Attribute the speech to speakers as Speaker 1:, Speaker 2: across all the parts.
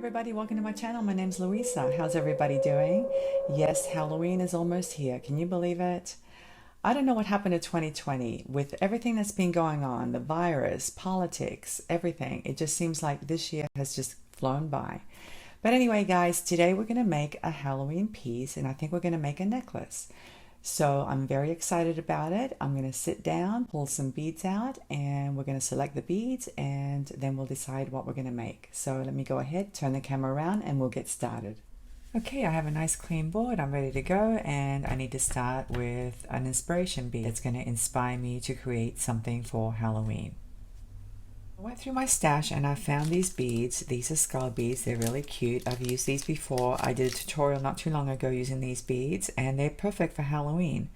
Speaker 1: everybody, welcome to my channel. My name's Luisa. How's everybody doing? Yes, Halloween is almost here. Can you believe it? I don't know what happened to 2020 with everything that's been going on, the virus, politics, everything. It just seems like this year has just flown by. But anyway, guys, today we're going to make a Halloween piece, and I think we're going to make a necklace. So I'm very excited about it. I'm going to sit down, pull some beads out, and we're going to select the beads, and then we'll decide what we're going to make. So let me go ahead, turn the camera around, and we'll get started. Okay, I have a nice clean board. I'm ready to go, and I need to start with an inspiration bead that's going to inspire me to create something for Halloween. I went through my stash and I found these beads. These are skull beads. They're really cute. I've used these before. I did a tutorial not too long ago using these beads, and they're perfect for Halloween.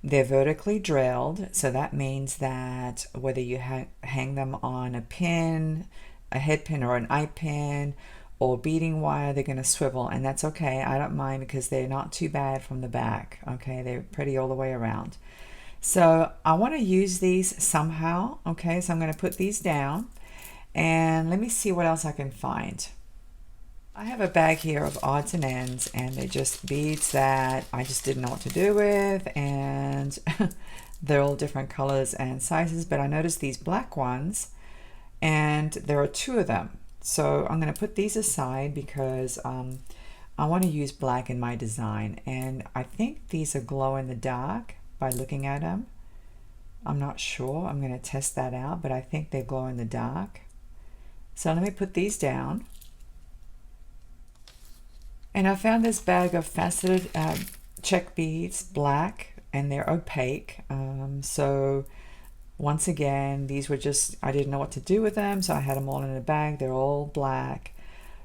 Speaker 1: They're vertically drilled, so that means that whether you hang them on a pin, a head pin or an eye pin, or beading wire, they're going to swivel, and that's okay. I don't mind because they're not too bad from the back. Okay, they're pretty all the way around. So I want to use these somehow. Okay, so I'm going to put these down and let me see what else I can find. I have a bag here of odds and ends, and they're just beads that I just didn't know what to do with, and they're all different colors and sizes, but I noticed these black ones and there are two of them. So I'm going to put these aside because I want to use black in my design, and I think these are glow in the dark by looking at them. I'm not sure. I'm going to test that out, but I think they glow in the dark. So let me put these down. And I found this bag of faceted check beads, black, and they're opaque. So once again, these were just, I didn't know what to do with them, so I had them all in a bag. They're all black.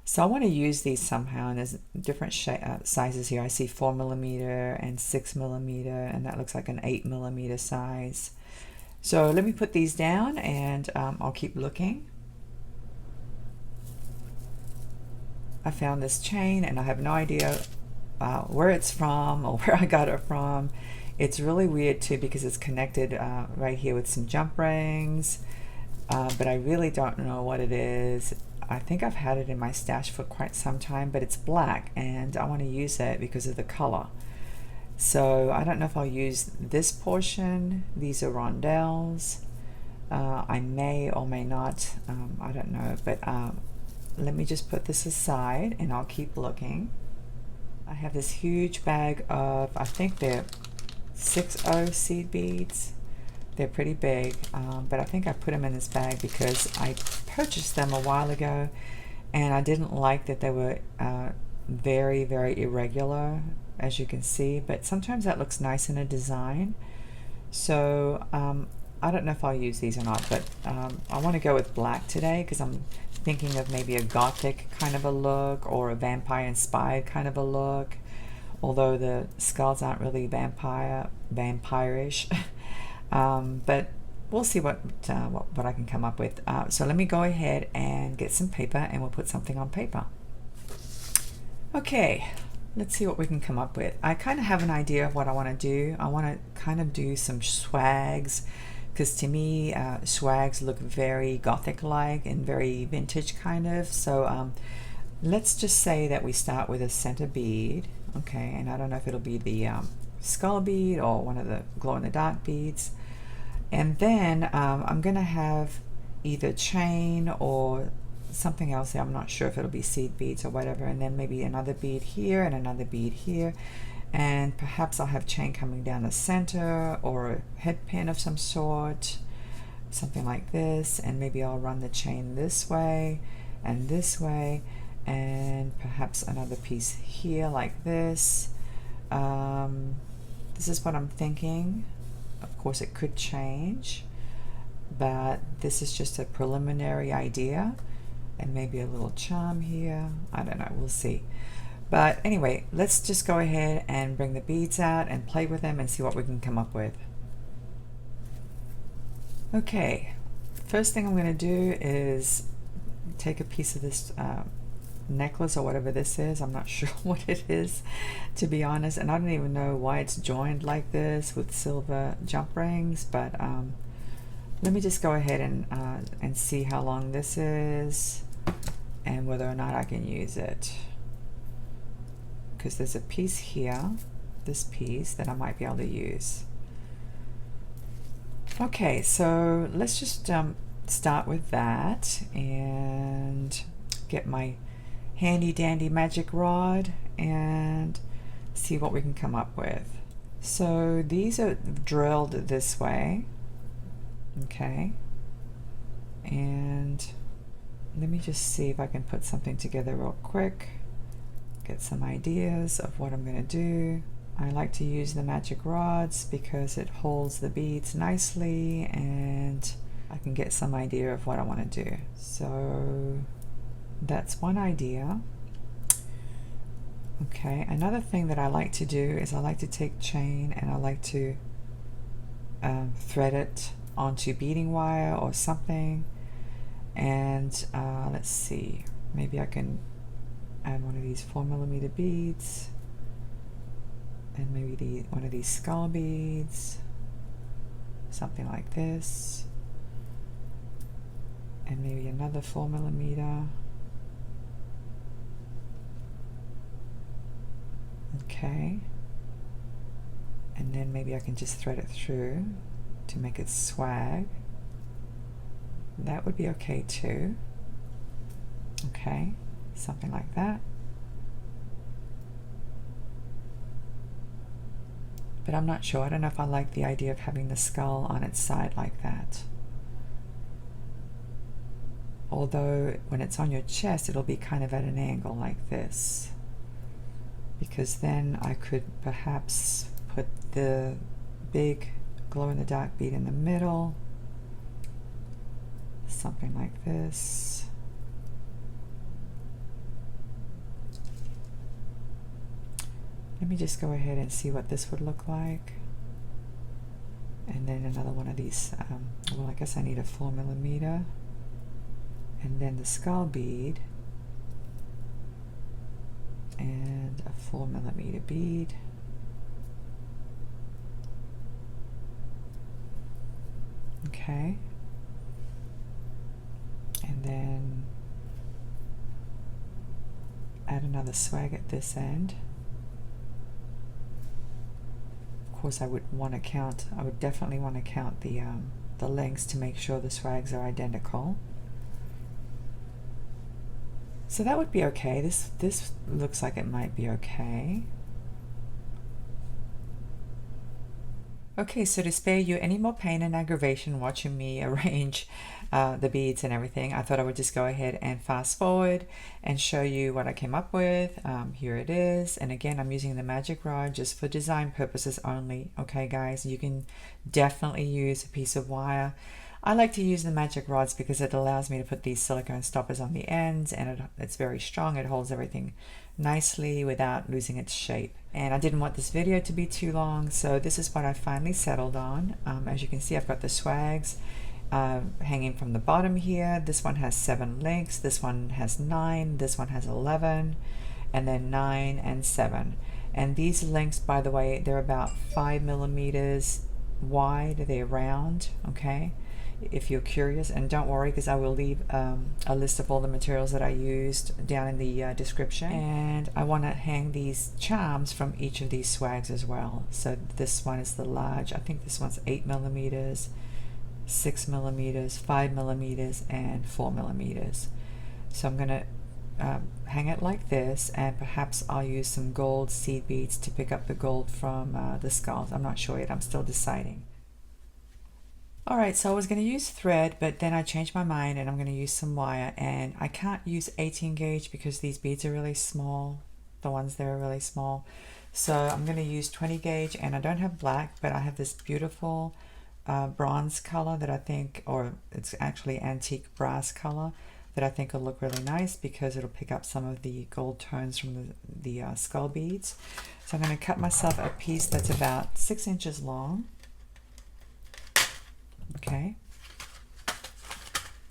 Speaker 1: So I want to use these somehow, and there's different sizes here. I see 4mm and 6mm, and that looks like an 8mm size. So let me put these down, and I'll keep looking. I found this chain, and I have no idea where it's from or where I got it from. It's really weird too because it's connected right here with some jump rings, but I really don't know what it is. I think I've had it in my stash for quite some time, but it's black and I want to use it because of the color. So I don't know if I'll use this portion. These are rondelles. I may or may not, I don't know, but let me just put this aside and I'll keep looking. I have this huge bag of, I think they're 6/0 seed beads. They're pretty big, but I think I put them in this bag because I purchased them a while ago and I didn't like that they were very, very irregular, as you can see, but sometimes that looks nice in a design. So I don't know if I'll use these or not, but I want to go with black today because I'm thinking of maybe a Gothic kind of a look or a vampire inspired kind of a look, although the skulls aren't really vampire-ish. But we'll see what I can come up with. So let me go ahead and get some paper and we'll put something on paper. Okay, let's see what we can come up with. I kind of have an idea of what I want to do. I want to kind of do some swags because to me swags look very Gothic-like and very vintage kind of. So let's just say that we start with a center bead. Okay, and I don't know if it'll be the skull bead or one of the glow-in-the-dark beads. And then I'm going to have either chain or something else there. I'm not sure if it'll be seed beads or whatever. And then maybe another bead here and another bead here. And perhaps I'll have chain coming down the center or a head pin of some sort, something like this. And maybe I'll run the chain this way and this way. And perhaps another piece here like this. This is what I'm thinking. Of course it could change, but this is just a preliminary idea, and maybe a little charm here. I don't know, we'll see. But anyway, let's just go ahead and bring the beads out and play with them and see what we can come up with. Okay, first thing I'm going to do is take a piece of this necklace or whatever this is. I'm not sure what it is, to be honest, and I don't even know why it's joined like this with silver jump rings, but let me just go ahead and see how long this is. and whether or not I can use it, because there's a piece here, this piece, that I might be able to use. Okay, so let's just start with that and get my handy dandy magic rod and see what we can come up with. So these are drilled this way, okay, and let me just see if I can put something together real quick, get some ideas of what I'm going to do. I like to use the magic rods because it holds the beads nicely and I can get some idea of what I want to do. So that's one idea. Okay, another thing that I like to do is I like to take chain and I like to thread it onto beading wire or something. And let's see, maybe I can add one of these 4mm beads and maybe one of these skull beads, something like this, and maybe another 4mm. Okay, and then maybe I can just thread it through to make it swag. That would be okay too. Okay, something like that. But I'm not sure. I don't know if I like the idea of having the skull on its side like that. Although when it's on your chest, it'll be kind of at an angle like this. Because then I could perhaps put the big glow-in-the-dark bead in the middle. Something like this. Let me just go ahead and see what this would look like. And then another one of these, well, I guess I need a 4mm. And then the skull bead. And a 4mm bead. Okay. And then add another swag at this end. Of course, I would definitely want to count the lengths to make sure the swags are identical. So that would be okay. This looks like it might be okay. Okay, so to spare you any more pain and aggravation watching me arrange the beads and everything, I thought I would just go ahead and fast forward and show you what I came up with. Here it is. And again, I'm using the magic rod just for design purposes only. Okay, guys, you can definitely use a piece of wire. I like to use the magic rods because it allows me to put these silicone stoppers on the ends, and it's very strong. It holds everything nicely without losing its shape. And I didn't want this video to be too long, so this is what I finally settled on. As you can see, I've got the swags hanging from the bottom here. This one has 7 links, this one has 9, this one has 11, and then 9 and 7. And these links, by the way, they're about 5mm wide. They're round, okay? If you're curious, and don't worry, because I will leave a list of all the materials that I used down in the description. And I want to hang these charms from each of these swags as well. So this one is the large. I think this one's 8mm, 6mm, 5mm, and 4mm. So I'm going to hang it like this, and perhaps I'll use some gold seed beads to pick up the gold from the skulls. I'm not sure yet. I'm still deciding. Alright, so I was going to use thread, but then I changed my mind and I'm going to use some wire. And I can't use 18 gauge because these beads are really small. The ones there are really small. So I'm going to use 20 gauge, and I don't have black, but I have this beautiful bronze color that I think, or it's actually antique brass color, that I think will look really nice because it'll pick up some of the gold tones from the skull beads. So I'm going to cut myself a piece that's about 6 inches long. Okay,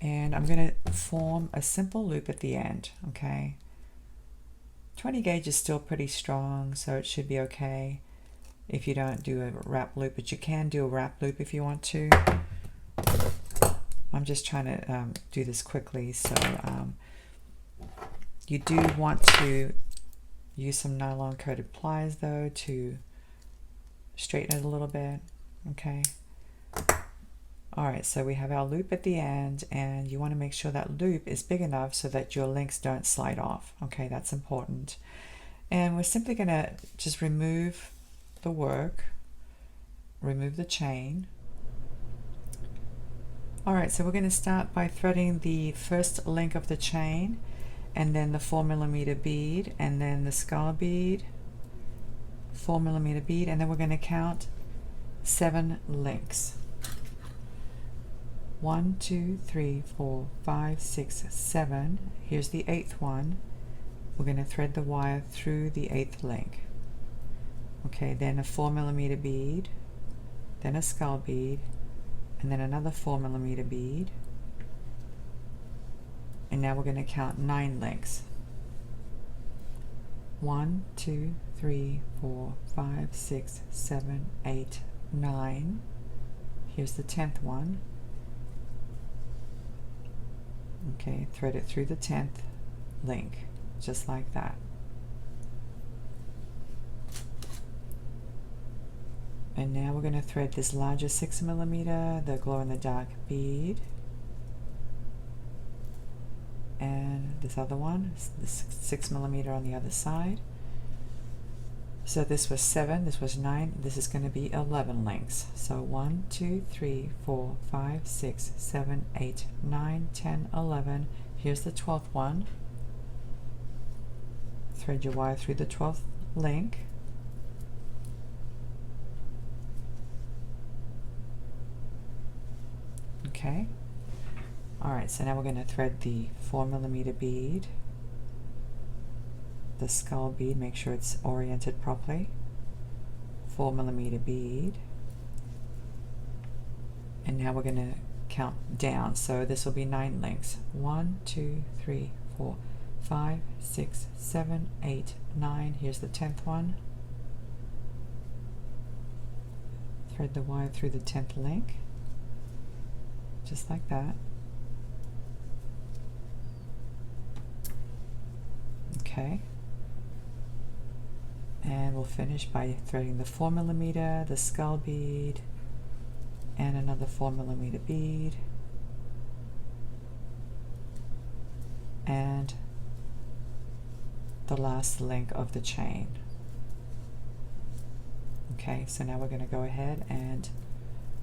Speaker 1: and I'm going to form a simple loop at the end. Okay, 20 gauge is still pretty strong, so it should be okay if you don't do a wrap loop, but you can do a wrap loop if you want to. I'm just trying to do this quickly, so You do want to use some nylon coated pliers though to straighten it a little bit. Okay. Alright, so we have our loop at the end, and you want to make sure that loop is big enough so that your links don't slide off. Okay, that's important. And we're simply going to just remove the work, remove the chain. Alright, so we're going to start by threading the first link of the chain, and then the 4mm bead, and then the skull bead, 4mm bead, and then we're going to count 7 links. 1, 2, 3, 4, 5, 6, 7. Here's the 8th one. We're going to thread the wire through the 8th link. Okay, then a 4mm bead, then a skull bead, and then another 4mm bead. And now we're going to count 9 links. 1, 2, 3, 4, 5, 6, 7, 8, 9. Here's the 10th one. Okay, thread it through the 10th link, just like that. And now we're going to thread this larger 6mm, the glow-in-the-dark bead, and this other one, the 6mm on the other side. So this was 7, this was 9, this is going to be 11 links. So 1, 2, 3, 4, 5, 6, 7, 8, 9, 10, 11. Here's the 12th one. Thread your wire through the 12th link. Okay. Alright, so now we're going to thread the 4mm bead, the skull bead, make sure it's oriented properly, 4mm bead, and now we're going to count down, so this will be 9 links. 1, 2, 3, 4, 5, 6, 7, 8, 9. Here's the 10th one. Thread the wire through the 10th link, just like that. Okay. And we'll finish by threading the 4mm, the skull bead, and another 4mm bead, and the last link of the chain. Okay, so now we're going to go ahead and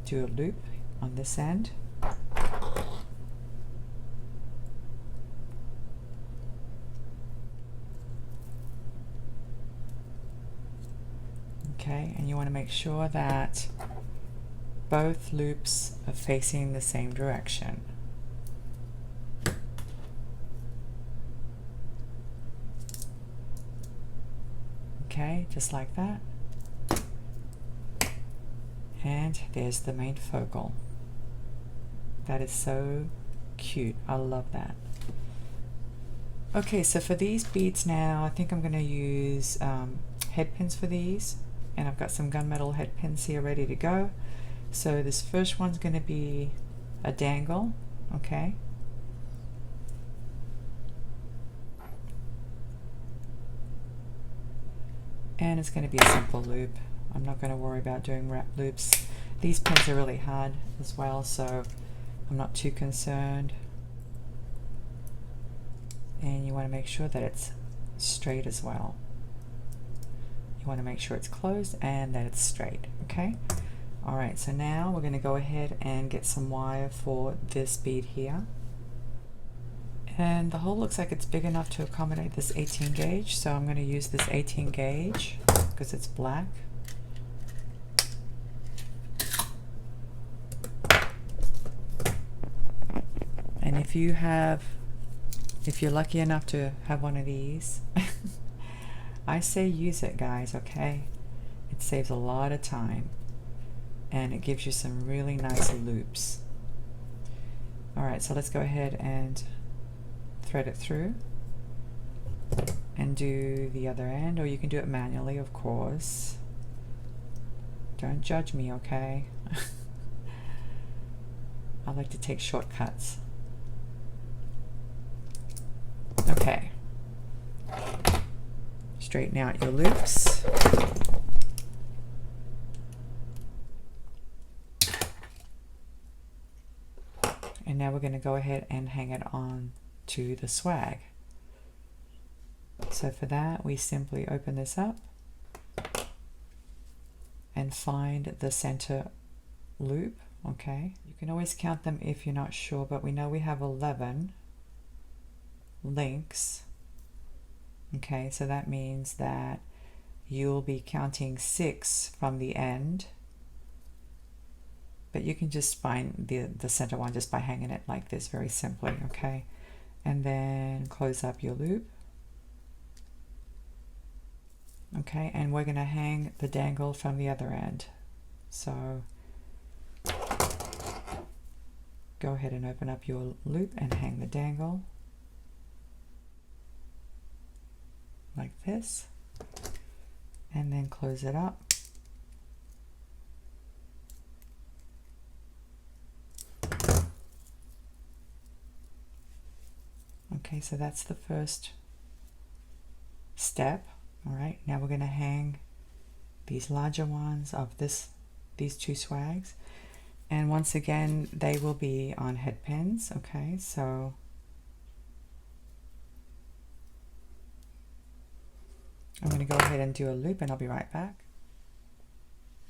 Speaker 1: do a loop on this end. Okay, and you want to make sure that both loops are facing the same direction. Okay, just like that. And there's the main focal. That is so cute. I love that. Okay, so for these beads now, I think I'm going to use head pins for these. And I've got some gunmetal head pins here ready to go. So this first one's going to be a dangle, okay? And it's going to be a simple loop. I'm not going to worry about doing wrap loops. These pins are really hard as well, so I'm not too concerned. And you want to make sure that it's straight as well. You want to make sure it's closed and that it's straight, okay? Alright, so now we're going to go ahead and get some wire for this bead here. And the hole looks like it's big enough to accommodate this 18 gauge, so I'm going to use this 18 gauge because it's black. And if you're lucky enough to have one of these, I say use it, guys, okay? It saves a lot of time and it gives you some really nice loops. Alright, so let's go ahead and thread it through and do the other end, or you can do it manually, of course. Don't judge me, okay? I like to take shortcuts. Okay, straighten out your loops. And now we're going to go ahead and hang it on to the swag. So for that, we simply open this up and find the center loop. Okay, you can always count them if you're not sure, but we know we have 11 links. Okay, so that means that you'll be counting 6 from the end, but you can just find the center one just by hanging it like this, very simply. Okay, and then close up your loop. Okay, and we're going to hang the dangle from the other end. So go ahead and open up your loop and hang the dangle like this, and then close it up. Okay, so that's the first step. All right, now we're going to hang these larger ones of these 2 swags, and once again they will be on head pins. Okay, so I'm going to go ahead and do a loop and I'll be right back.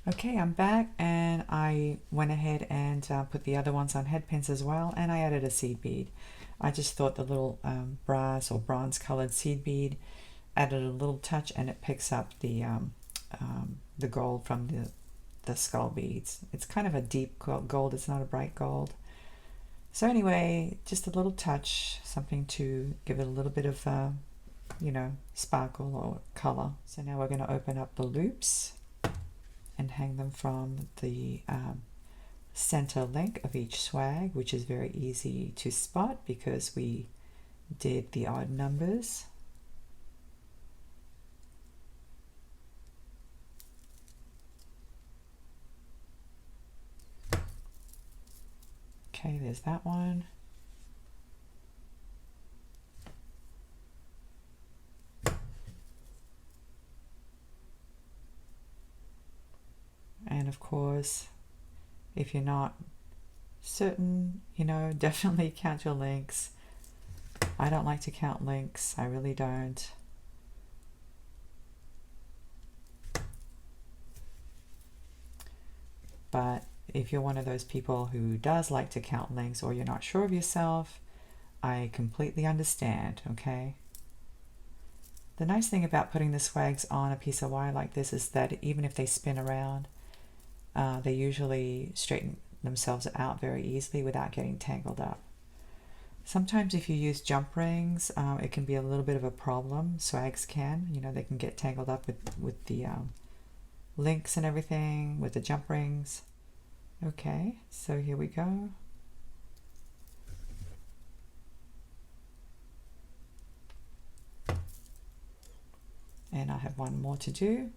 Speaker 1: Okay, I'm back, and I went ahead and put the other ones on head pins as well, and I added a seed bead. I just thought the little brass or bronze colored seed bead added a little touch, and it picks up the gold from the skull beads. It's kind of a deep gold, it's not a bright gold. So anyway, just a little touch, something to give it a little bit of you know, sparkle or color. So now we're going to open up the loops and hang them from the center link of each swag, which is very easy to spot because we did the odd numbers. Okay, there's that one. And of course, if you're not certain, you know, definitely count your links. I don't like to count links, I really don't. But if you're one of those people who does like to count links, or you're not sure of yourself, I completely understand, okay? The nice thing about putting the swags on a piece of wire like this is that even if they spin around, they usually straighten themselves out very easily without getting tangled up. Sometimes if you use jump rings, it can be a little bit of a problem. Swags can, you know, they can get tangled up with the links and everything, with the jump rings. Okay, so here we go. And I have one more to do.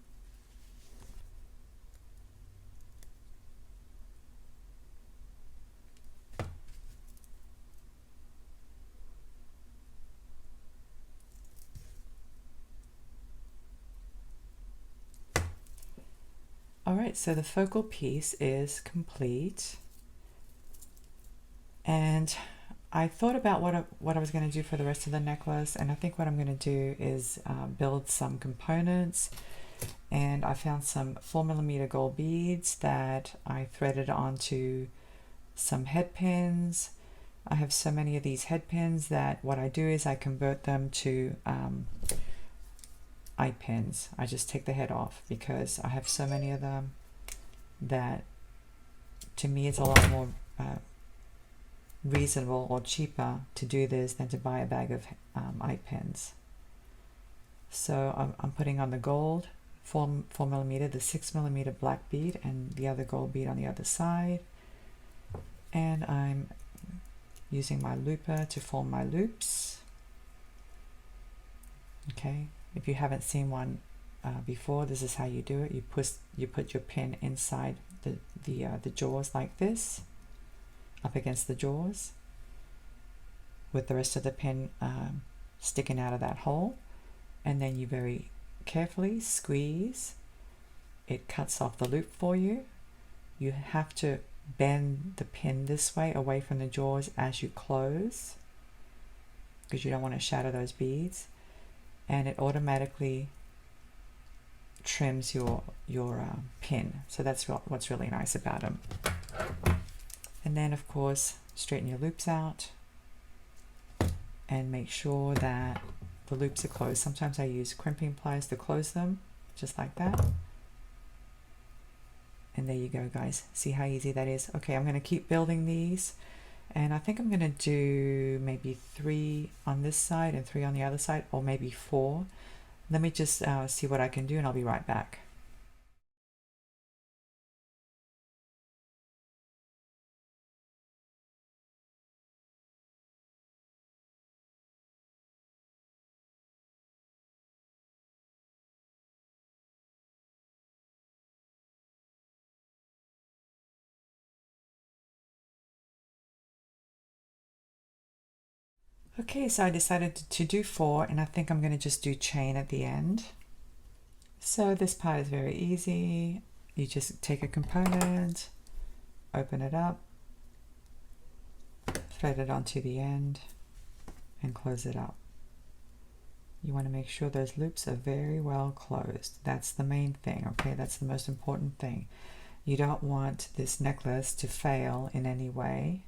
Speaker 1: Alright, so the focal piece is complete, and I thought about what I was going to do for the rest of the necklace, and I think what I'm going to do is build some components. And I found some 4mm gold beads that I threaded onto some head pins. I have so many of these head pins that what I do is I convert them to eye pins. I just take the head off because I have so many of them that to me it's a lot more reasonable or cheaper to do this than to buy a bag of eye pins. So I'm putting on the gold 4mm, the 6mm black bead, and the other gold bead on the other side, and I'm using my looper to form my loops. Okay, if you haven't seen one before, this is how you do it. You put your pin inside the jaws like this, up against the jaws, with the rest of the pin sticking out of that hole, and then you very carefully squeeze. It cuts off the loop for you. You have to bend the pin this way away from the jaws as you close, because you don't want to shatter those beads, and it automatically trims your pin. So that's what's really nice about them. And then of course straighten your loops out and make sure that the loops are closed. Sometimes I use crimping pliers to close them, just like that. And there you go, guys. See how easy that is? Okay, I'm going to keep building these, and I think I'm going to do maybe 3 on this side and 3 on the other side, or maybe 4. Let me just see what I can do, and I'll be right back. Okay, so I decided to do 4, and I think I'm going to just do chain at the end. So this part is very easy. You just take a component, open it up, thread it onto the end, and close it up. You want to make sure those loops are very well closed. That's the main thing, okay? That's the most important thing. You don't want this necklace to fail in any way.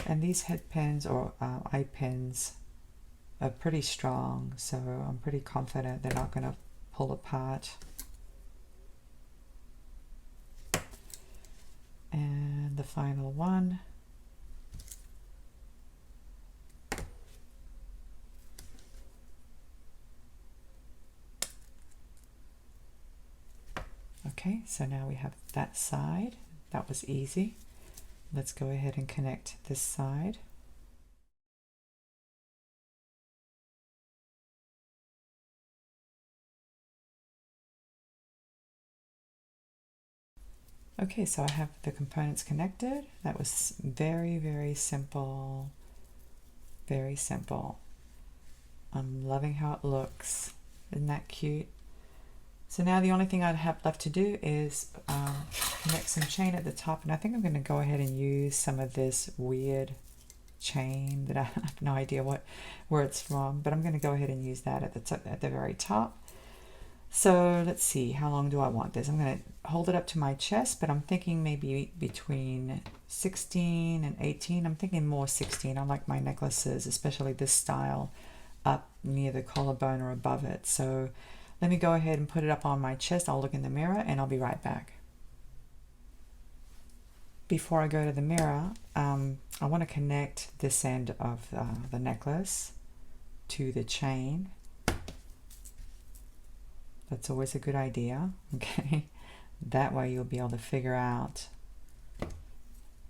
Speaker 1: And these head pins or eye pins are pretty strong, so I'm pretty confident they're not going to pull apart. And the final one. Okay, so now we have that side. That was easy. Let's go ahead and connect this side. Okay, so I have the components connected. That was very, very simple. Very simple. I'm loving how it looks. Isn't that cute? So now the only thing I'd have left to do is connect some chain at the top, and I think I'm going to go ahead and use some of this weird chain that I have no idea where it's from, but I'm going to go ahead and use that at the very top. So let's see, how long do I want this? I'm going to hold it up to my chest, but I'm thinking maybe between 16 and 18. I'm thinking more 16. I like my necklaces, especially this style, up near the collarbone or above it. So let me go ahead and put it up on my chest. I'll look in the mirror and I'll be right back. Before I go to the mirror, I want to connect this end of the necklace to the chain. That's always a good idea, okay? That way you'll be able to figure out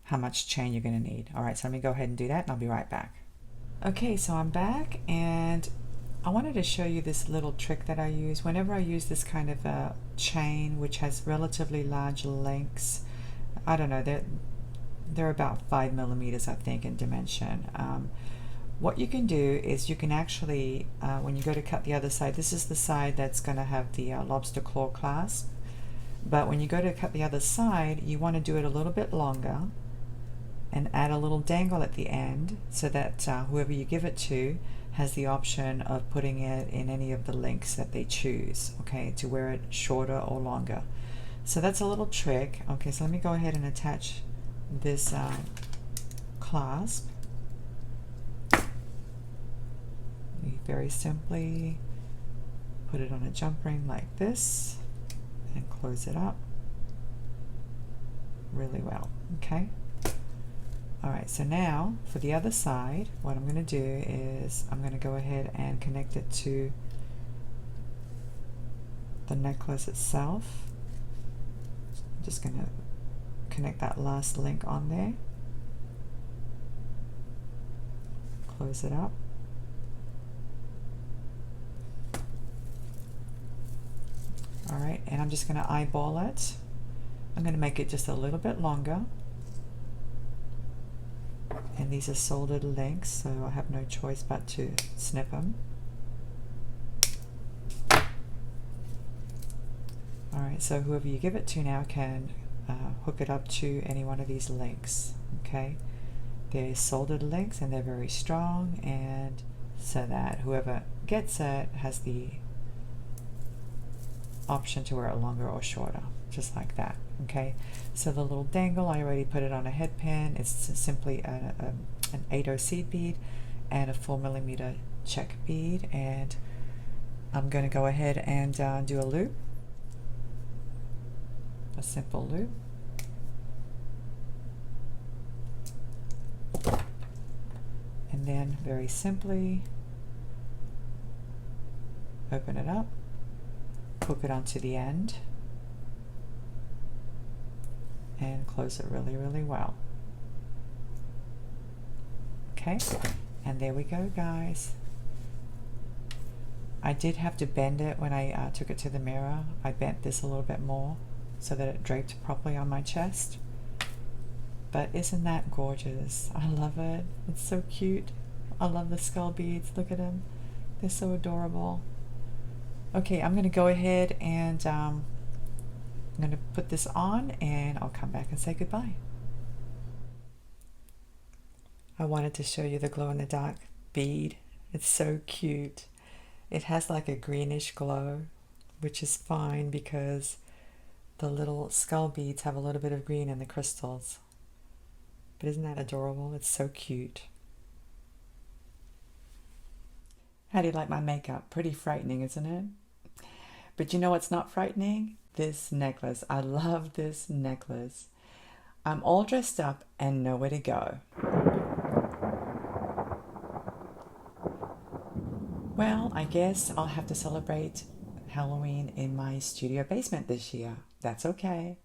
Speaker 1: how much chain you're going to need. All right, so let me go ahead and do that and I'll be right back. Okay, so I'm back, and I wanted to show you this little trick that I use. Whenever I use this kind of a chain which has relatively large lengths, I don't know, they're about 5 millimeters, I think, in dimension. What you can do is you can actually, when you go to cut the other side, this is the side that's going to have the lobster claw clasp. But when you go to cut the other side, you want to do it a little bit longer and add a little dangle at the end so that whoever you give it to has the option of putting it in any of the lengths that they choose, okay, to wear it shorter or longer. So that's a little trick. Okay, so let me go ahead and attach this clasp. You very simply put it on a jump ring like this and close it up really well, okay? All right, so now for the other side, what I'm going to do is I'm going to go ahead and connect it to the necklace itself. I'm just going to connect that last link on there, close it up. All right, and I'm just going to eyeball it. I'm going to make it just a little bit longer. And these are soldered links, so I have no choice but to snip them. Alright, so whoever you give it to now can hook it up to any one of these links. Okay, they're soldered links and they're very strong, and so that whoever gets it has the option to wear it longer or shorter, just like that. Okay, so the little dangle, I already put it on a head pin. It's simply an 8/0 seed bead and a 4mm check bead, and I'm going to go ahead and do a loop, a simple loop. And then very simply open it up, hook it onto the end, and close it really, really well. Okay, and there we go, guys. I did have to bend it when I took it to the mirror. I bent this a little bit more so that it draped properly on my chest. But isn't that gorgeous? I love it. It's so cute. I love the skull beads. Look at them. They're so adorable. Okay, I'm going to go ahead and I'm going to put this on, and I'll come back and say goodbye. I wanted to show you the glow-in-the-dark bead. It's so cute. It has like a greenish glow, which is fine because the little skull beads have a little bit of green in the crystals. But isn't that adorable? It's so cute. How do you like my makeup? Pretty frightening, isn't it? But you know what's not frightening? This necklace. I love this necklace. I'm all dressed up and nowhere to go. Well, I guess I'll have to celebrate Halloween in my studio basement this year. That's okay.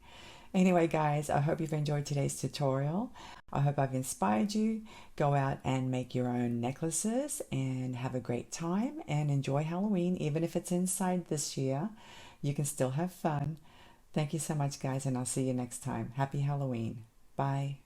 Speaker 1: Anyway, guys, I hope you've enjoyed today's tutorial. I hope I've inspired you. Go out and make your own necklaces and have a great time and enjoy Halloween. Even if it's inside this year, you can still have fun. Thank you so much, guys, and I'll see you next time. Happy Halloween. Bye.